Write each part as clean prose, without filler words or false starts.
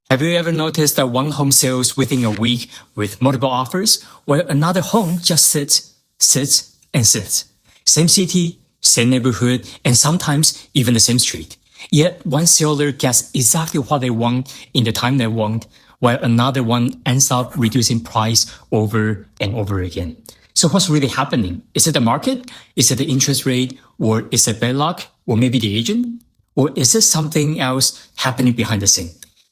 Have you ever noticed that one home sells within a week with multiple offers, while another home just sits, and sits? Same city, same neighborhood, and sometimes even the same street. Yet one seller gets exactly what they want in the time they want, while another one ends up reducing price over and over again. So what's really happening? Is it the market? Is it the interest rate? Or is it bad luck? Or maybe the agent? Or is it something else happening behind the scene?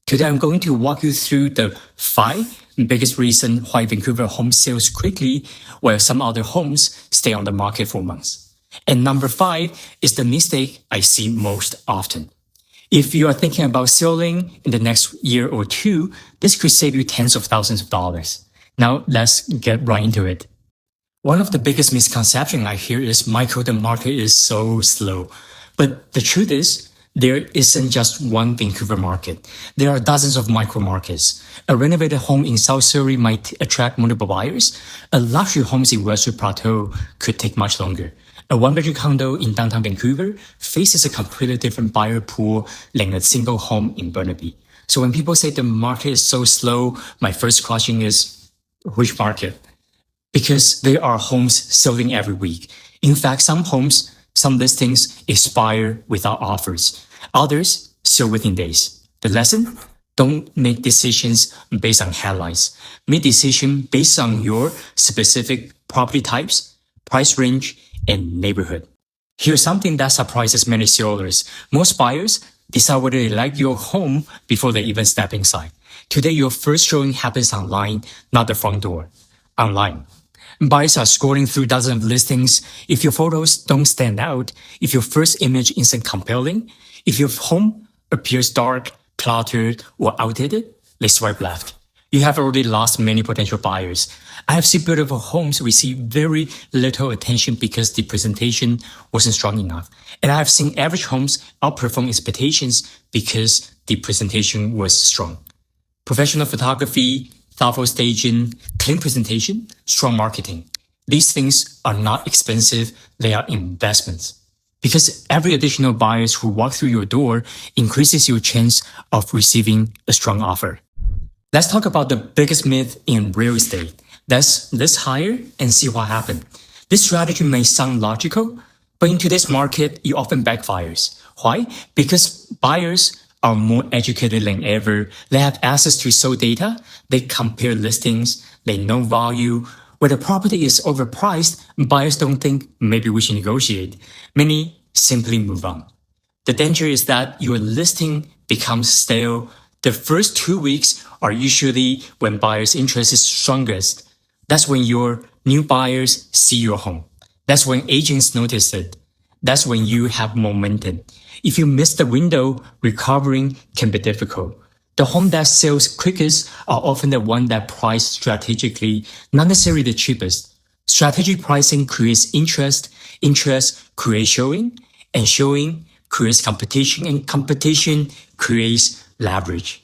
Today, I'm going to walk you through the 5 biggest reasons why Vancouver home sells quickly while some other homes stay on the market for months. And number 5 is the mistake I see most often. If you are thinking about selling in the next year or 2, this could save you tens of thousands of dollars. Now, let's get right into it. One of the biggest misconceptions I hear is, Michael, the market is so slow. But the truth is, there isn't just one Vancouver market. There are dozens of micro markets. A renovated home in South Surrey might attract multiple buyers. A luxury home in Western Plateau could take much longer. A one-bedroom condo in downtown Vancouver faces a completely different buyer pool than a single home in Burnaby. So when people say the market is so slow, my first question is, which market? Because there are homes selling every week. In fact, some listings expire without offers. Others sell within days. The lesson? Don't make decisions based on headlines. Make decisions based on your specific property types, price range, and neighborhood. Here's something that surprises many sellers. Most buyers decide whether they like your home before they even step inside. Today, your first showing happens online, not the front door. Online. Buyers are scrolling through dozens of listings. If your photos don't stand out, if your first image isn't compelling, if your home appears dark, cluttered, or outdated, they swipe left. You have already lost many potential buyers. I have seen beautiful homes receive very little attention because the presentation wasn't strong enough. And I have seen average homes outperform expectations because the presentation was strong. Professional photography, thoughtful staging, clean presentation, strong marketing. These things are not expensive, they are investments. Because every additional buyers who walk through your door increases your chance of receiving a strong offer. Let's talk about the biggest myth in real estate. Let's hire and see what happens. This strategy may sound logical, but in today's market, it often backfires. Why? Because buyers are more educated than ever. They have access to sold data. They compare listings. They know value. When the property is overpriced, buyers don't think maybe we should negotiate. Many simply move on. The danger is that your listing becomes stale. The first 2 weeks are usually when buyers' interest is strongest. That's when your new buyers see your home. That's when agents notice it. That's when you have momentum. If you miss the window, recovering can be difficult. The home that sells quickest are often the one that priced strategically, not necessarily the cheapest. Strategic pricing creates interest, interest creates showing, and showing creates competition, and competition creates leverage.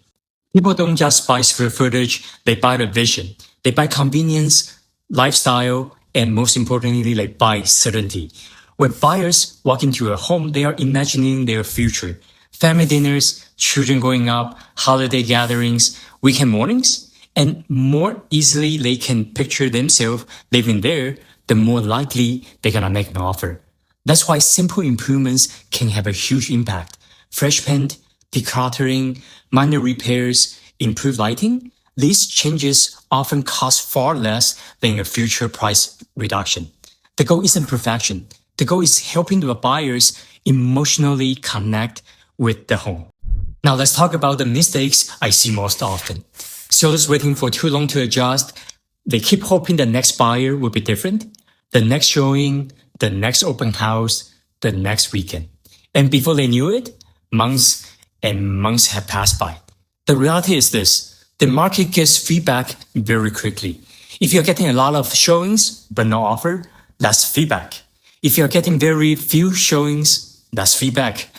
People don't just buy square footage, they buy the vision. They buy convenience, lifestyle, and most importantly, they buy certainty. When buyers walk into a home, they are imagining their future. Family dinners, children growing up, holiday gatherings, weekend mornings, and more easily they can picture themselves living there, the more likely they're gonna make an offer. That's why simple improvements can have a huge impact. Fresh paint, decluttering, minor repairs, improved lighting, these changes often cost far less than a future price reduction. The goal isn't perfection. The goal is helping the buyers emotionally connect with the home. Now let's talk about the mistakes I see most often. Sellers waiting for too long to adjust. They keep hoping the next buyer will be different, the next showing, the next open house, the next weekend. And before they knew it, months and months have passed by. The reality is this: the market gives feedback very quickly. If you're getting a lot of showings but no offer, that's feedback. If you're getting very few showings, that's feedback.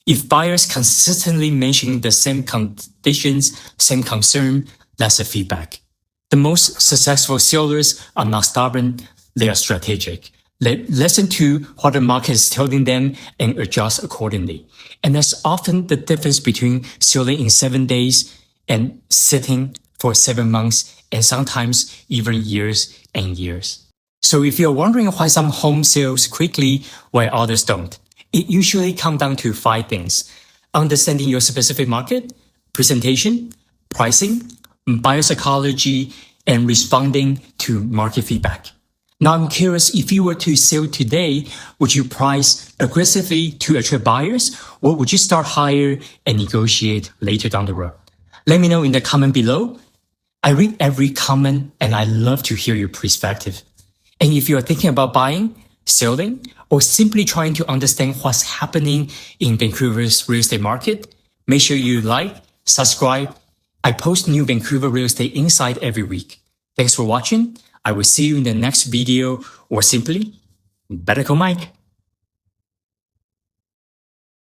If buyers consistently mention the same conditions, same concern, that's a feedback. The most successful sellers are not stubborn, they are strategic. They listen to what the market is telling them and adjust accordingly. And that's often the difference between selling in 7 days and sitting for 7 months and sometimes even years and years. So if you're wondering why some home sales quickly while others don't, it usually comes down to 5 things: understanding your specific market, presentation, pricing, buyer psychology, and responding to market feedback. Now I'm curious, if you were to sell today, would you price aggressively to attract buyers, or would you start higher and negotiate later down the road? Let me know in the comment below. I read every comment and I love to hear your perspective. And if you are thinking about buying, selling, or simply trying to understand what's happening in Vancouver's real estate market, make sure you like, subscribe. I post new Vancouver real estate insight every week. Thanks for watching. I will see you in the next video, or simply, better call Mike.